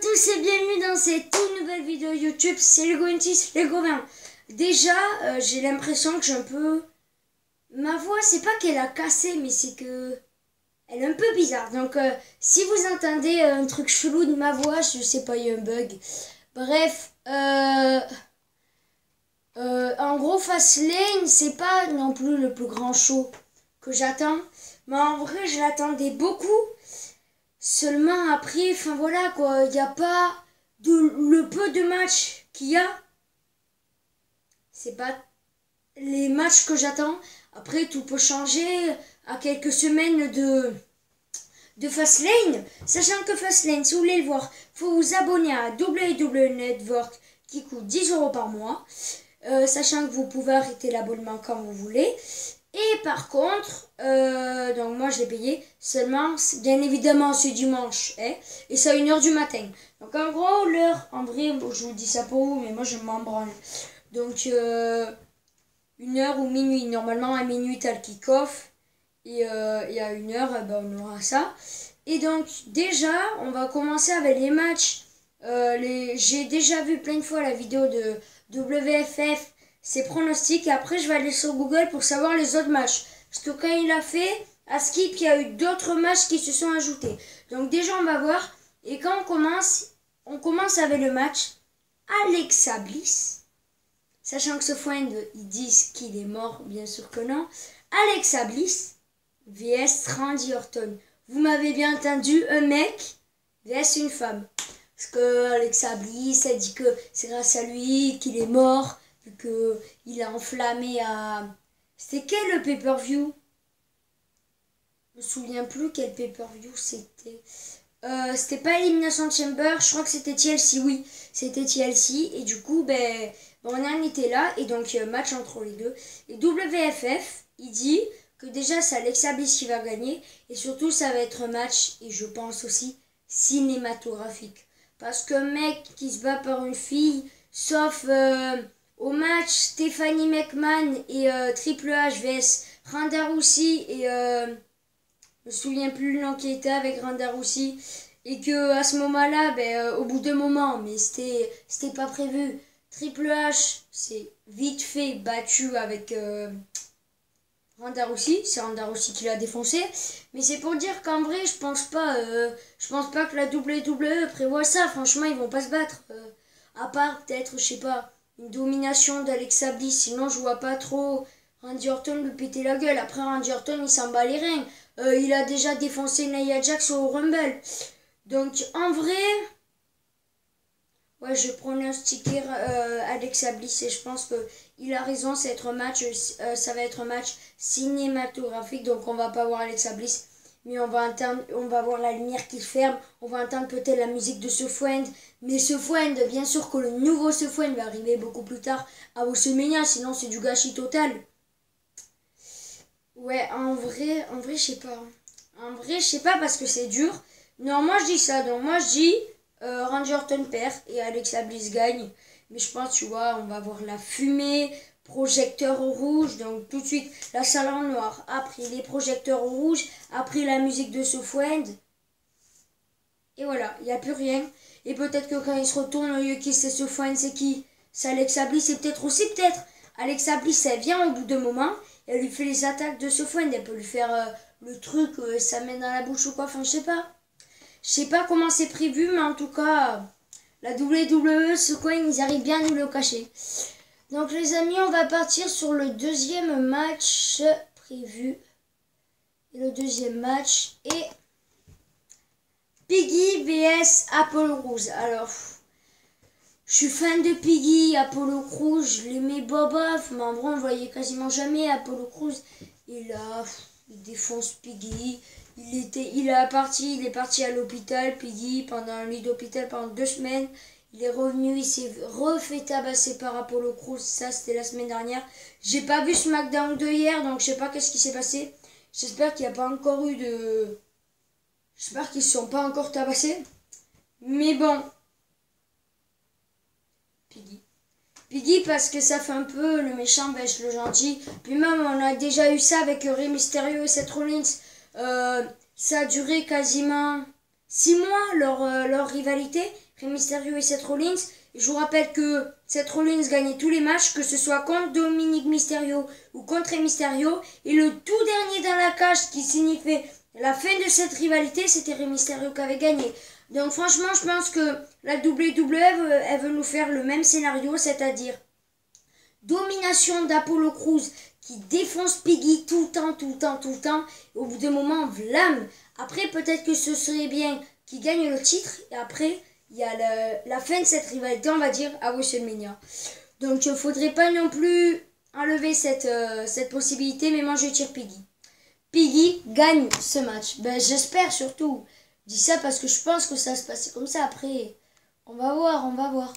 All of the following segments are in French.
tous et bienvenue dans cette toute nouvelle vidéo YouTube, c'est Lego26, Lego20. Déjà, j'ai l'impression que j'ai un peu... Ma voix, c'est pas qu'elle a cassé, mais c'est que... Elle est un peu bizarre. Donc, si vous entendez un truc chelou de ma voix, je sais pas, il y a un bug. Bref, en gros, Fastlane, c'est pas non plus le plus grand show que j'attends. Mais en vrai, je l'attendais beaucoup. Seulement après, enfin voilà quoi, il n'y a pas le peu de matchs qu'il y a. C'est pas les matchs que j'attends. Après, tout peut changer à quelques semaines de Fastlane. Sachant que Fastlane, si vous voulez le voir, faut vous abonner à WWE Network qui coûte 10 € par mois. Sachant que vous pouvez arrêter l'abonnement quand vous voulez. Et par contre, donc moi je l'ai payé seulement, bien évidemment c'est dimanche, hein, et c'est à 1 h du matin. Donc en gros, l'heure, en vrai, je vous dis ça pour vous, mais moi je m'en branle. Donc 1 h ou minuit, normalement à minuit t'as le kick-off, et à 1 h ben, on aura ça. Et donc déjà, on va commencer avec les matchs. J'ai déjà vu plein de fois la vidéo de WFF, ses pronostics, et après je vais aller sur Google pour savoir les autres matchs. Parce que quand il a fait, à Skip, il y a eu d'autres matchs qui se sont ajoutés. Donc déjà on va voir. Et quand on commence avec le match Alexa Bliss. Sachant que ce friend, ils disent qu'il est mort, bien sûr que non. Alexa Bliss vs Randy Orton. Vous m'avez bien entendu, un mec vs une femme. Parce que Alexa Bliss, elle dit que c'est grâce à lui qu'il est mort, vu qu'il a enflammé à... C'était quel le pay-per-view? Je me souviens plus quel pay-per-view c'était. C'était pas Elimination Chamber, je crois que c'était TLC, oui. C'était TLC, et du coup, on en était là, et donc match entre les deux. Et WFF, il dit que déjà c'est Alexa Bliss qui va gagner, et surtout ça va être un match, et je pense aussi, cinématographique. Parce qu'un mec qui se bat par une fille, sauf au match Stephanie McMahon et Triple H vs Ronda Rousey et je me souviens plus le nom qui était avec Ronda Rousey, et que à ce moment-là, au bout d'un moment, mais c'était pas prévu, Triple H s'est vite fait battu avec Ronda Rousey, c'est Ronda Rousey qui l'a défoncé, mais c'est pour dire qu'en vrai je pense pas que la WWE prévoit ça. Franchement, ils vont pas se battre, à part peut-être, je sais pas, une domination d'Alexa Bliss. Sinon je vois pas trop Randy Orton lui péter la gueule. Après, Randy Orton il s'en bat les reins, il a déjà défoncé Nia Jax au Rumble. Donc en vrai, ouais, je pronostiquer Alexa Bliss, et je pense que il a raison. Ça va être un match cinématographique. Donc on va pas voir Alexa Bliss, mais on va voir la lumière qui ferme. On va entendre peut-être la musique de ce friend. Mais ce friend, bien sûr que le nouveau ce friend va arriver beaucoup plus tard à WrestleMania, sinon c'est du gâchis total. Ouais, en vrai, je sais pas. En vrai, je sais pas parce que c'est dur. Non, moi je dis ça. Donc moi je dis Randy Orton perd et Alexa Bliss gagne. Mais je pense, tu vois, on va voir la fumée, projecteur rouge. Donc tout de suite, la salle en noir. Après les projecteurs rouges. Après la musique de Sofwend. Et voilà, il n'y a plus rien. Et peut-être que quand il se retourne, au lieu qu'il c'est Sofwend, c'est qui? C'est Alexa Bliss. Et peut-être aussi, Alexa Bliss, elle vient au bout d'un moment. Et elle lui fait les attaques de Sofwend. Elle peut lui faire le truc, ça met dans la bouche ou quoi. Enfin, je sais pas. Je sais pas comment c'est prévu, mais en tout cas, la WWE, ce coin, ils arrivent bien à nous le cacher. Donc les amis, on va partir sur le deuxième match prévu. Et le deuxième match est Piggy vs Apollo Crews. Alors, je suis fan de Piggy, Apollo Crews, je l'aimais bobof, mais en vrai on voyait quasiment jamais Apollo Crews. Et là, il défonce Piggy. Il est parti à l'hôpital, Piggy, pendant un lit d'hôpital pendant 2 semaines. Il est revenu, il s'est refait tabasser par Apollo Crews. Ça, c'était la semaine dernière. J'ai pas vu SmackDown de hier, donc je sais pas qu'est-ce qui s'est passé. J'espère qu'il n'y a pas encore eu de... J'espère qu'ils se sont pas encore tabassés. Mais bon. Piggy parce que ça fait un peu le méchant bêche le gentil. Puis même on a déjà eu ça avec Rey Mysterio et Seth Rollins. Ça a duré quasiment 6 mois leur rivalité. Rey Mysterio et Seth Rollins. Et je vous rappelle que Seth Rollins gagnait tous les matchs, que ce soit contre Dominic Mysterio ou contre Rey Mysterio. Et le tout dernier dans la cage qui signifiait la fin de cette rivalité, c'était Rey Mysterio qui avait gagné. Donc franchement, je pense que la WWE, elle veut nous faire le même scénario, c'est-à-dire domination d'Apollo Crews qui défonce Piggy tout le temps. Et au bout d'un moment, vlam. Après, peut-être que ce serait bien qu'il gagne le titre. Et après, il y a la fin de cette rivalité, on va dire, à WrestleMania. Donc, il ne faudrait pas non plus enlever cette possibilité. Mais moi, je tire Piggy. Piggy gagne ce match. Ben, j'espère surtout. Je dis ça parce que je pense que ça va se passer comme ça. Après, on va voir.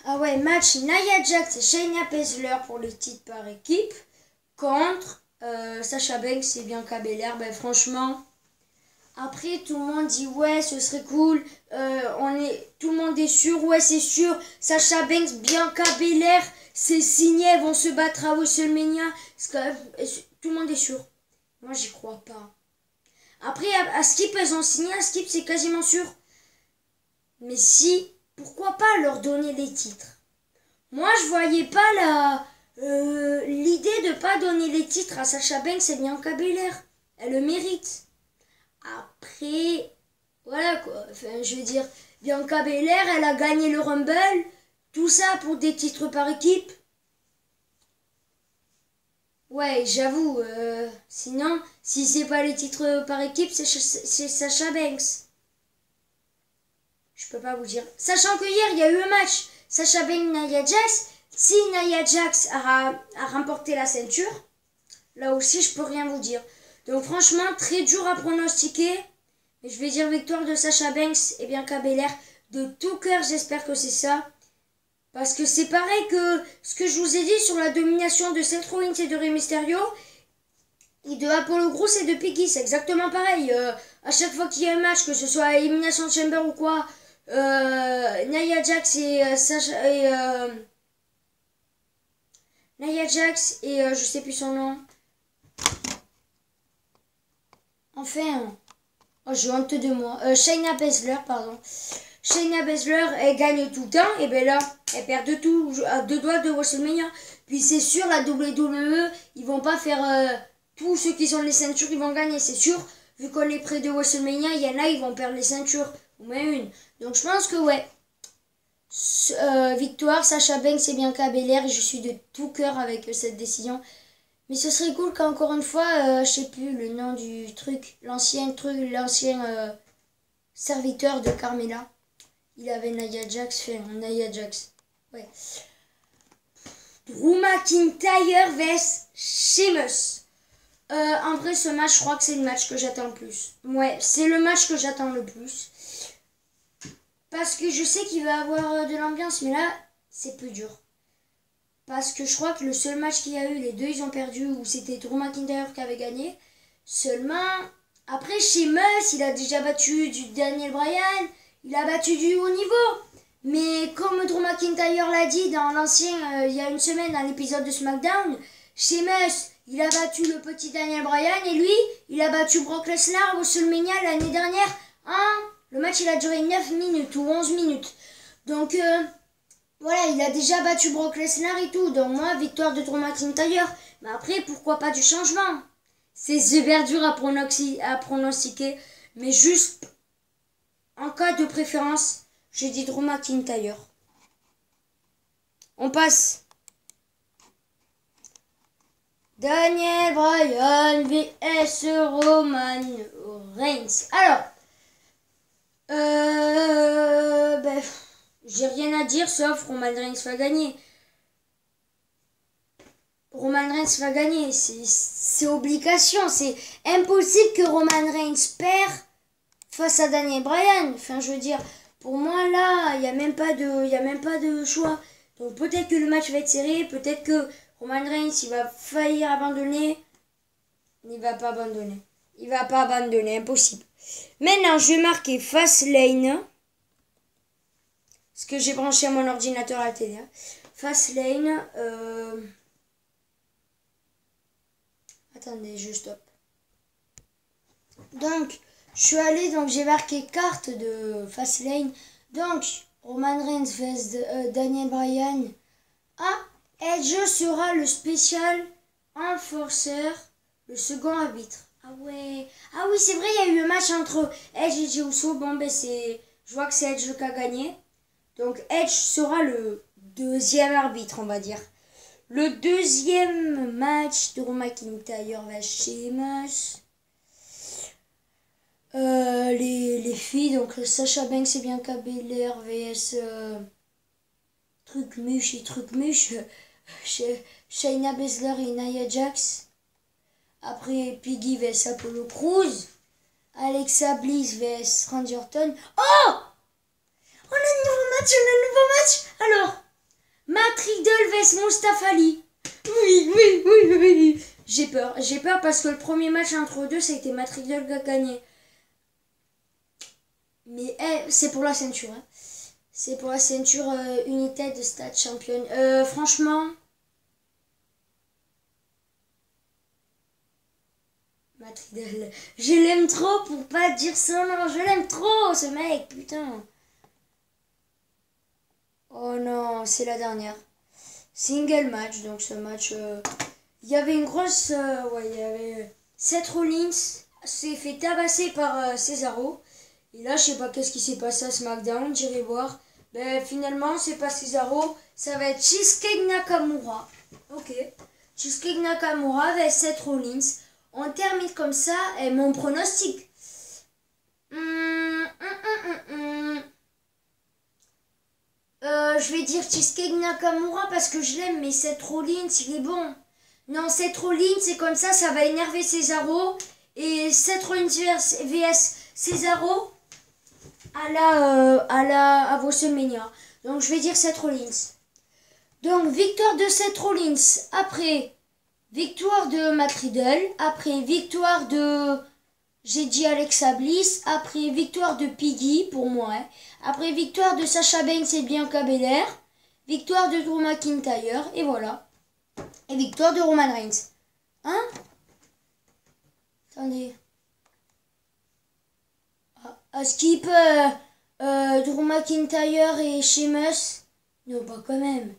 Ah ouais, match Nia Jax et Shayna Baszler pour le titre par équipe contre Sasha Banks et Bianca Belair. Ben franchement, après tout le monde dit ouais ce serait cool, tout le monde est sûr, ouais c'est sûr, Sasha Banks, Bianca Belair, c'est signé, elles vont se battre à WrestleMania, tout le monde est sûr. Moi j'y crois pas. Après à Skip elles ont signé, à Skip c'est quasiment sûr. Mais si... Pourquoi pas leur donner les titres? Moi, je voyais pas l'idée de pas donner les titres à Sasha Banks et Bianca Belair. Elle le mérite. Après, voilà quoi. Enfin, je veux dire, Bianca Belair, elle a gagné le Rumble. Tout ça pour des titres par équipe. Ouais, j'avoue. Sinon, si c'est pas les titres par équipe, c'est Sasha Banks. Je peux pas vous dire. Sachant que hier, il y a eu un match. Sasha Banks, Nia Jax. Si Nia Jax a remporté la ceinture, là aussi, je peux rien vous dire. Donc franchement, très dur à pronostiquer. Mais je vais dire victoire de Sasha Banks et Bianca Belair. De tout cœur, j'espère que c'est ça. Parce que c'est pareil que ce que je vous ai dit sur la domination de Seth Rollins et de Rey Mysterio. Et de Apollo Crews et de Piggy. C'est exactement pareil. À chaque fois qu'il y a un match, que ce soit à Elimination Chamber ou quoi... Nia Jax et Nia Jax et je sais plus son nom. Enfin, oh, j'ai honte de moi. Shayna Baszler, pardon. Shayna Baszler, elle gagne tout le temps et ben là, elle perd de tout à 2 doigts de WrestleMania. Puis c'est sûr, la WWE, ils vont pas faire tous ceux qui ont les ceintures, ils vont gagner, c'est sûr. Vu qu'on est près de WrestleMania, il y en a, ils vont perdre les ceintures. Au moins une. Donc je pense que ouais. Victoire, Sasha Banks et Bianca Belair. Et je suis de tout cœur avec cette décision. Mais ce serait cool qu'encore une fois, je sais plus le nom du truc. L'ancien serviteur de Carmella. Il avait Nia Jax, Nia Jax. Ouais. Drew McIntyre vs Sheamus. En vrai, ce match, je crois que c'est le match que j'attends le plus. Ouais, c'est le match que j'attends le plus. Parce que je sais qu'il va avoir de l'ambiance, mais là, c'est plus dur. Parce que je crois que le seul match qu'il y a eu, les deux, ils ont perdu, où c'était Drew McIntyre qui avait gagné. Seulement, après, Sheamus, il a déjà battu du Daniel Bryan, il a battu du haut niveau. Mais comme Drew McIntyre l'a dit dans l'ancien, il y a une semaine, dans l'épisode de SmackDown, Sheamus, il a battu le petit Daniel Bryan, et lui, il a battu Brock Lesnar au WrestleMania l'année dernière le match, il a duré 9 minutes ou 11 minutes. Donc, voilà, il a déjà battu Brock Lesnar et tout. Donc, moi, victoire de Drew McIntyre. Mais après, pourquoi pas du changement? C'est super dur à pronostiquer. Mais juste, en cas de préférence, j'ai dit Drew McIntyre. On passe. Daniel Bryan vs Roman Reigns. Alors... j'ai rien à dire sauf Roman Reigns va gagner. Roman Reigns va gagner, c'est obligation, c'est impossible que Roman Reigns perd face à Daniel Bryan. Enfin, je veux dire, pour moi là, il y a même pas de choix. Donc peut-être que le match va être serré, peut-être que Roman Reigns il va faillir abandonner. Il va pas abandonner. Il va pas abandonner, impossible. Maintenant, je vais marquer Fastlane. Parce que j'ai branché mon ordinateur à la télé. Fastlane. Attendez, je stoppe. Donc, Je suis allé, donc j'ai marqué carte de Fastlane. Donc, Roman Reigns vs Daniel Bryan. Ah, Edge sera le spécial enforceur, le second arbitre. Ah ouais. Ah oui, c'est vrai, il y a eu un match entre Edge et Jey Uso. Bon, ben c'est... Je vois que c'est Edge qui a gagné. Donc Edge sera le deuxième arbitre, on va dire. Le deuxième match de Drew McIntyre vs Sheamus. Les filles, donc Sasha Banks et Bianca Belair vs Trucmuche et Trucmuche. Shayna Baszler et Nia Jax. Après Piggy vs Apollo Crews. Alexa Bliss vs Randy Orton. Oh! On a un nouveau match, Alors, Matt Riddle vs Mustafa Ali. Oui. J'ai peur parce que le premier match entre eux deux, ça a été Matt Riddle qui a gagné. Mais c'est pour la ceinture. Hein. C'est pour la ceinture United States Champion. Franchement... Matt Riddle. Je l'aime trop pour pas dire son nom. Je l'aime trop, ce mec, putain. Oh non, c'est la dernière. Single match, donc ce match... Il y avait une grosse... il y avait... Seth Rollins s'est fait tabasser par Cesaro. Et là, je sais pas qu'est-ce qui s'est passé à SmackDown, j'irai voir. Ben, finalement, c'est pas Cesaro, ça va être Shinsuke Nakamura. Ok. Shinsuke Nakamura vs Seth Rollins. On termine comme ça, et mon pronostic. Je vais dire Shinsuke Nakamura parce que je l'aime, mais Seth Rollins, il est bon. Non, Seth Rollins, c'est comme ça va énerver Cesaro. Et Seth Rollins vs Cesaro à WrestleMania. Donc je vais dire Seth Rollins. Donc victoire de Seth Rollins. Après victoire de Matt Riddle. Après victoire de... J'ai dit Alexa Bliss. Après victoire de Piggy pour moi. Hein. Après victoire de Sasha Banks et Bianca Belair. Victoire de Drew McIntyre. Et voilà. Et victoire de Roman Reigns. Hein? Attendez. Skip Drew McIntyre et Sheamus. Non, pas quand même.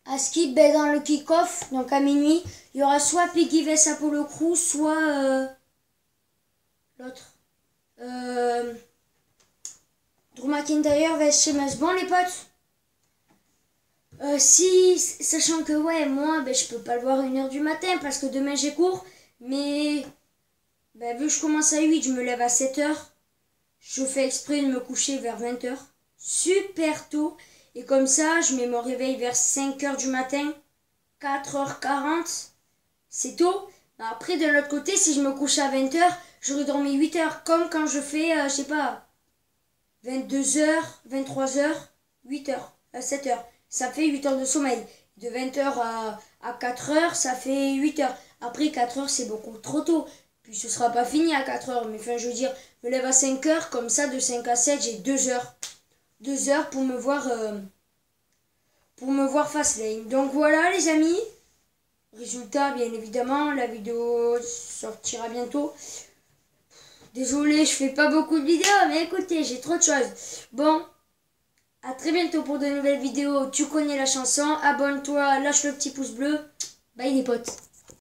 À skip dans le kick-off, donc à minuit, il y aura soit Piggy vs Apollo Crews, soit l'autre. Drew McIntyre vs Sheamus. Bon les potes. Sachant que moi, je peux pas le voir à 1h du matin parce que demain j'ai cours. Mais vu que je commence à 8, je me lève à 7h. Je fais exprès de me coucher vers 20h. Super tôt. Et comme ça, je mets mon réveil vers 5h du matin. 4h40. C'est tôt. Après, de l'autre côté, si je me couche à 20h, j'aurais dormi 8h. Comme quand je fais, 22h, 23h, 8h, 7h. Ça fait 8 heures de sommeil. De 20h à 4h, ça fait 8 heures. Après, 4 heures, c'est beaucoup trop tôt. Puis ce sera pas fini à 4 heures. Mais enfin, je veux dire, je me lève à 5 heures. Comme ça, de 5 à 7, j'ai 2 heures. 2 heures pour me voir Fastlane. Donc voilà, les amis. Résultat, bien évidemment, la vidéo sortira bientôt. Désolé, je fais pas beaucoup de vidéos, mais écoutez, j'ai trop de choses. Bon. A très bientôt pour de nouvelles vidéos. Tu connais la chanson. Abonne-toi, lâche le petit pouce bleu. Bye les potes.